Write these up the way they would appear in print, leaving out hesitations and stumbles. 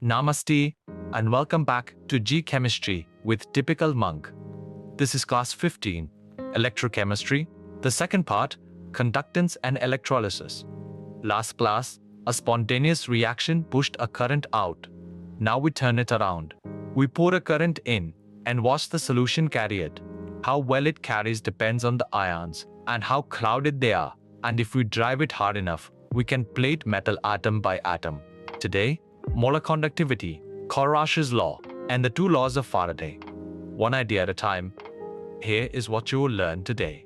Namaste and welcome back to JEE Chemistry with Typical Monk. This is class 15, Electrochemistry, the second part, Conductance and Electrolysis. Last class, a spontaneous reaction pushed a current out. Now we turn it around. We pour a current in and watch the solution carry it. How well it carries depends on the ions and how crowded they are, and if we drive it hard enough, we can plate metal atom by atom. Today, molar conductivity, Kohlrausch's law, and the two laws of Faraday. One idea at a time. Here is what you will learn today.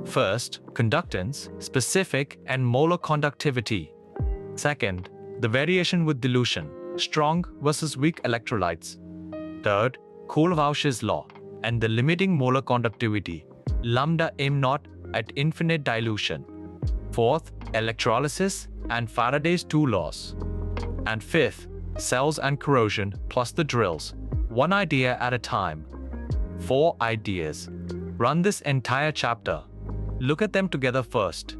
First, conductance, specific and molar conductivity. Second, the variation with dilution, strong versus weak electrolytes. Third, Kohlrausch's law, and the limiting molar conductivity, lambda m naught at infinite dilution. Fourth, electrolysis and Faraday's two laws. And fifth, cells and corrosion plus the drills, one idea at a time. 4 ideas. Run this entire chapter. Look at them together first.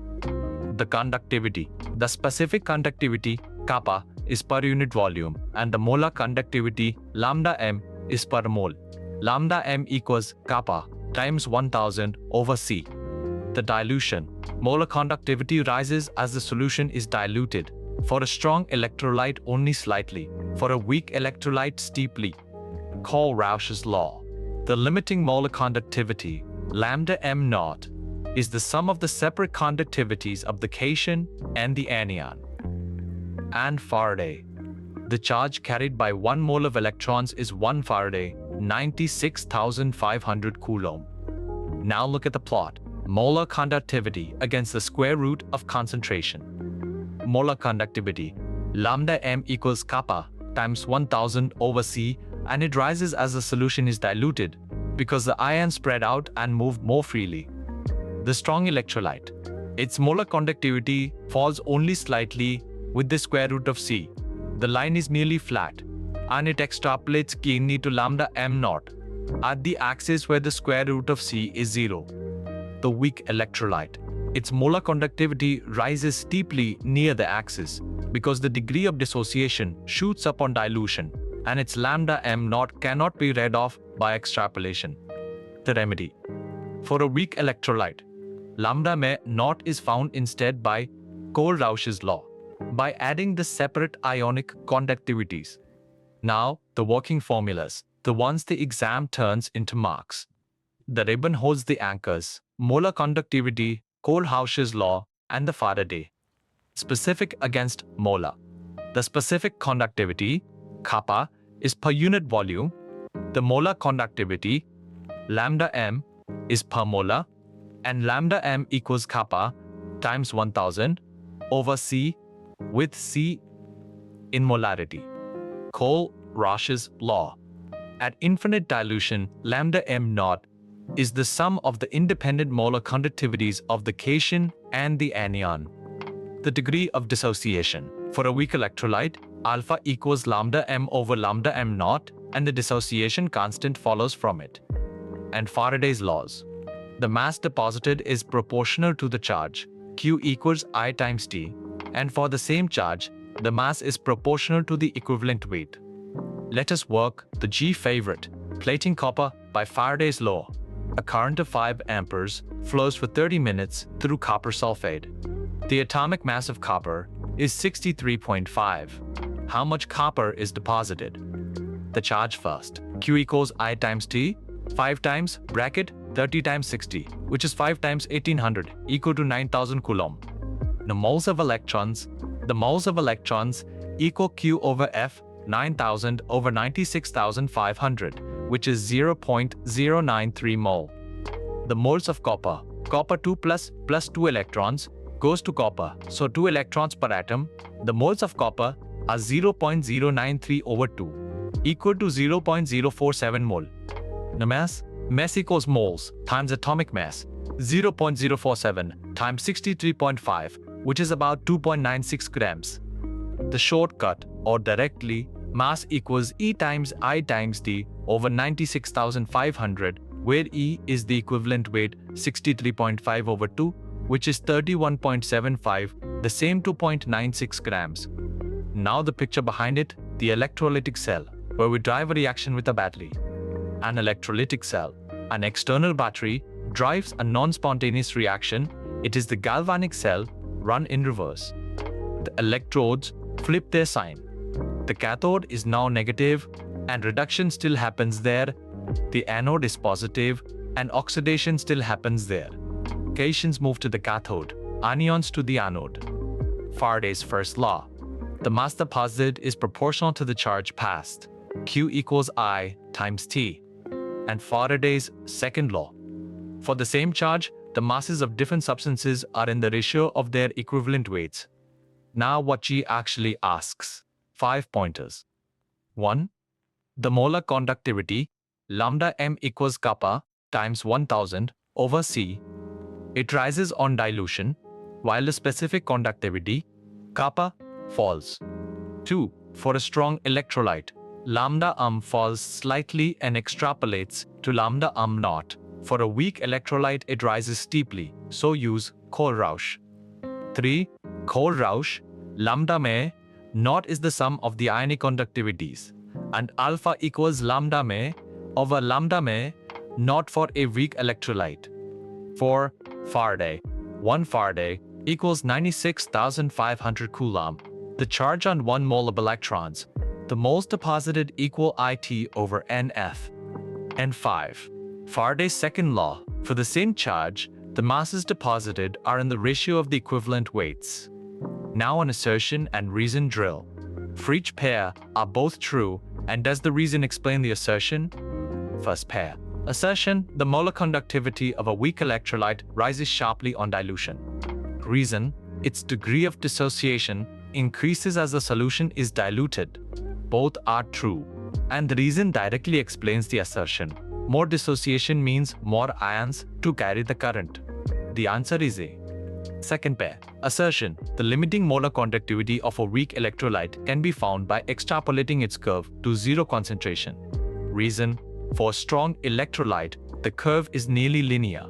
The conductivity. The specific conductivity, kappa, is per unit volume, and the molar conductivity, lambda m, is per mole. Lambda m equals kappa times 1000 over C. The dilution. Molar conductivity rises as the solution is diluted. For a strong electrolyte only slightly, for a weak electrolyte steeply. Kohlrausch's law. The limiting molar conductivity, lambda m naught, is the sum of the separate conductivities of the cation and the anion. And Faraday. The charge carried by 1 mole of electrons is 1 Faraday, 96,500 Coulomb. Now look at the plot. Molar conductivity against the square root of concentration. Molar conductivity, lambda m equals kappa times 1000 over C, and it rises as the solution is diluted because the ions spread out and move more freely. The strong electrolyte, its molar conductivity falls only slightly with the square root of C. The line is nearly flat, and it extrapolates keenly to lambda m naught at the axis where the square root of C is 0. The weak electrolyte, its molar conductivity rises steeply near the axis because the degree of dissociation shoots up on dilution, and its lambda m naught cannot be read off by extrapolation. The remedy. For a weak electrolyte, lambda m naught is found instead by Kohlrausch's law, by adding the separate ionic conductivities. Now, the working formulas, the ones the exam turns into marks. The ribbon holds the anchors, molar conductivity, Kohlrausch's law, and the Faraday. Specific against molar. The specific conductivity, kappa, is per unit volume. The molar conductivity, lambda m, is per molar, and lambda m equals kappa times 1000 over C, with C in molarity. Kohlrausch's law. At infinite dilution, lambda m naught is the sum of the independent molar conductivities of the cation and the anion. The degree of dissociation. For a weak electrolyte, alpha equals lambda m over lambda m naught, and the dissociation constant follows from it. And Faraday's laws. The mass deposited is proportional to the charge, Q equals I times T, and for the same charge, the mass is proportional to the equivalent weight. Let us work the G favorite, plating copper by Faraday's law. A current of 5 amperes flows for 30 minutes through copper sulfate. The atomic mass of copper is 63.5. How much copper is deposited? The charge first. Q equals I times T, 5 times bracket 30 times 60, which is 5 times 1800, equal to 9000 Coulomb. The moles of electrons equal Q over F, 9000 over 96,500, which is 0.093 mole. The moles of copper 2 plus 2 electrons, goes to copper, so 2 electrons per atom. The moles of copper are 0.093 over 2, equal to 0.047 mole. The mass equals moles times atomic mass, 0.047 times 63.5, which is about 2.96 grams. The shortcut, or directly, mass equals E times I times T over 96,500, where E is the equivalent weight, 63.5 over 2, which is 31.75, the same 2.96 grams. Now the picture behind it, the electrolytic cell, where we drive a reaction with a battery. An electrolytic cell, an external battery, drives a non-spontaneous reaction. It is the galvanic cell run in reverse. The electrodes flip their sign. The cathode is now negative and reduction still happens there. The anode is positive and oxidation still happens there. Cations move to the cathode, anions to the anode. Faraday's first law. The mass deposited is proportional to the charge passed. Q equals I times T. And Faraday's second law. For the same charge, the masses of different substances are in the ratio of their equivalent weights. Now what JEE actually asks. 5 pointers. 1. The molar conductivity, lambda m equals kappa times 1000 over C. It rises on dilution, while the specific conductivity, kappa, falls. 2. For a strong electrolyte, lambda falls slightly and extrapolates to lambda naught. For a weak electrolyte, it rises steeply, so use Kohlrausch. 3. Kohlrausch, lambda me naught is the sum of the ionic conductivities, and alpha equals lambda me over lambda me naught for a weak electrolyte. 4. Faraday, 1 Faraday equals 96,500 Coulomb. The charge on 1 mole of electrons, the moles deposited equal IT over NF. And 5. Faraday's second law. For the same charge, the masses deposited are in the ratio of the equivalent weights. Now an assertion and reason drill. For each pair, are both true, and does the reason explain the assertion? First pair. Assertion: the molar conductivity of a weak electrolyte rises sharply on dilution. Reason: its degree of dissociation increases as the solution is diluted. Both are true, and the reason directly explains the assertion. More dissociation means more ions to carry the current. The answer is A. Second pair. Assertion: the limiting molar conductivity of a weak electrolyte can be found by extrapolating its curve to zero concentration. Reason: for a strong electrolyte, the curve is nearly linear.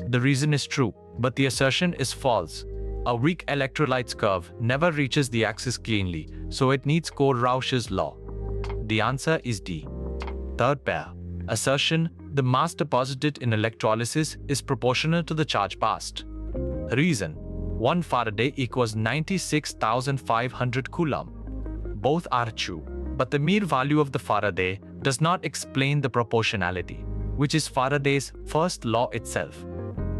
The reason is true, but the assertion is false. A weak electrolyte's curve never reaches the axis cleanly, so it needs Kohlrausch's law. The answer is D. Third pair. Assertion: the mass deposited in electrolysis is proportional to the charge passed. Reason: 1 Faraday equals 96,500 Coulomb. Both are true, but the mere value of the Faraday does not explain the proportionality, which is Faraday's first law itself.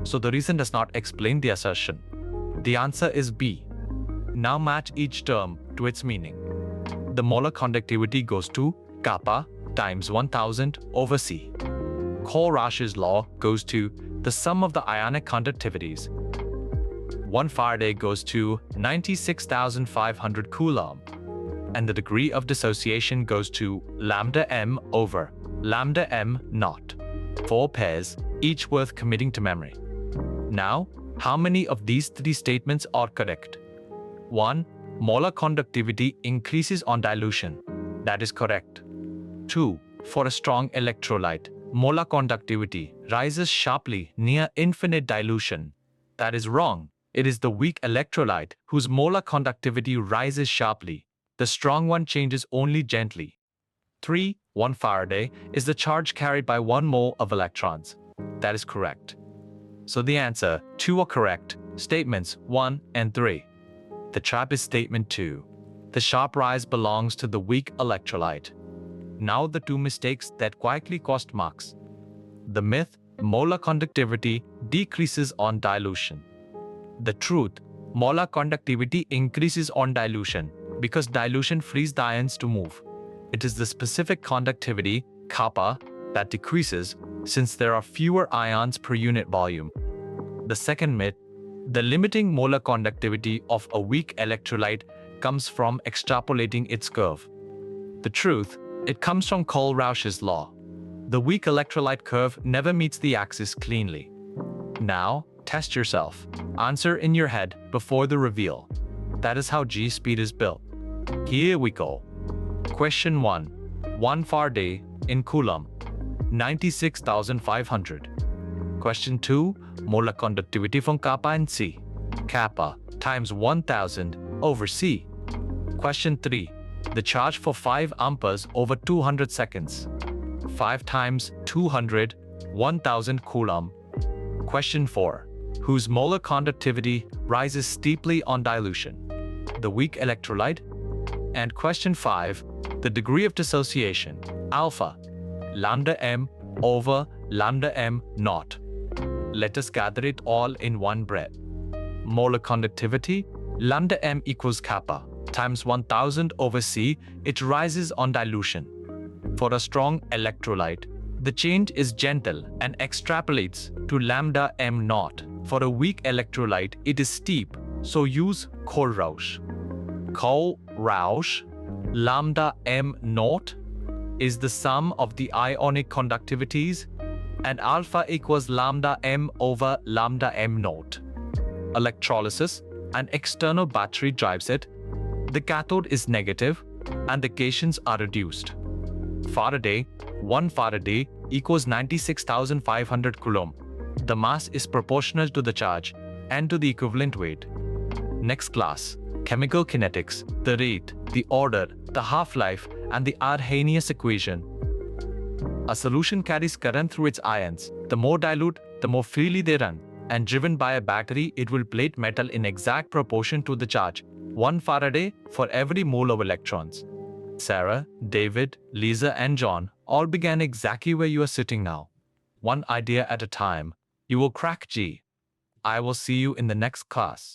So the reason does not explain the assertion. The answer is B. Now match each term to its meaning. The molar conductivity goes to kappa times 1000 over C. Kohlrausch's law goes to the sum of the ionic conductivities. 1 Faraday goes to 96,500 Coulomb. And the degree of dissociation goes to lambda m over lambda m naught. 4 pairs, each worth committing to memory. Now, how many of these 3 statements are correct? 1. Molar conductivity increases on dilution. That is correct. 2. For a strong electrolyte, molar conductivity rises sharply near infinite dilution. That is wrong. It is the weak electrolyte whose molar conductivity rises sharply. The strong one changes only gently. 3. 1 Faraday is the charge carried by 1 mole of electrons. That is correct. So the answer 2 are correct. Statements 1 and 3. The trap is statement 2. The sharp rise belongs to the weak electrolyte. Now the 2 mistakes that quietly cost marks. The myth: molar conductivity decreases on dilution. The truth: molar conductivity increases on dilution because dilution frees the ions to move. It is the specific conductivity, kappa, that decreases since there are fewer ions per unit volume. The second myth: the limiting molar conductivity of a weak electrolyte comes from extrapolating its curve. The truth: it comes from Kohlrausch's law. The weak electrolyte curve never meets the axis cleanly. Now, test yourself. Answer in your head before the reveal. That is how JEE speed is built. Here we go. Question 1. 1 Faraday in Coulomb, 96,500. Question 2. Molar conductivity from kappa and C. Kappa times 1000 over C. Question 3. The charge for 5 amperes over 200 seconds. 5 times 200, 1000 coulomb. Question 4. Whose molar conductivity rises steeply on dilution? The weak electrolyte. And question 5. The degree of dissociation, alpha, lambda m over lambda m naught. Let us gather it all in one breath. Molar conductivity, lambda m equals kappa times 1000 over C, it rises on dilution. For a strong electrolyte, the change is gentle and extrapolates to lambda m naught. For a weak electrolyte, it is steep, so use Kohlrausch. Kohlrausch, lambda m naught, is the sum of the ionic conductivities, and alpha equals lambda m over lambda m naught. Electrolysis, an external battery drives it. The cathode is negative, and the cations are reduced. Faraday, 1 Faraday equals 96,500 coulomb. The mass is proportional to the charge and to the equivalent weight. Next class, chemical kinetics, the rate, the order, the half-life, and the Arrhenius equation. A solution carries current through its ions. The more dilute, the more freely they run. And driven by a battery, it will plate metal in exact proportion to the charge. 1 Faraday for every mole of electrons. Sarah, David, Lisa, and John all began exactly where you are sitting now. One idea at a time. You will crack JEE. I will see you in the next class.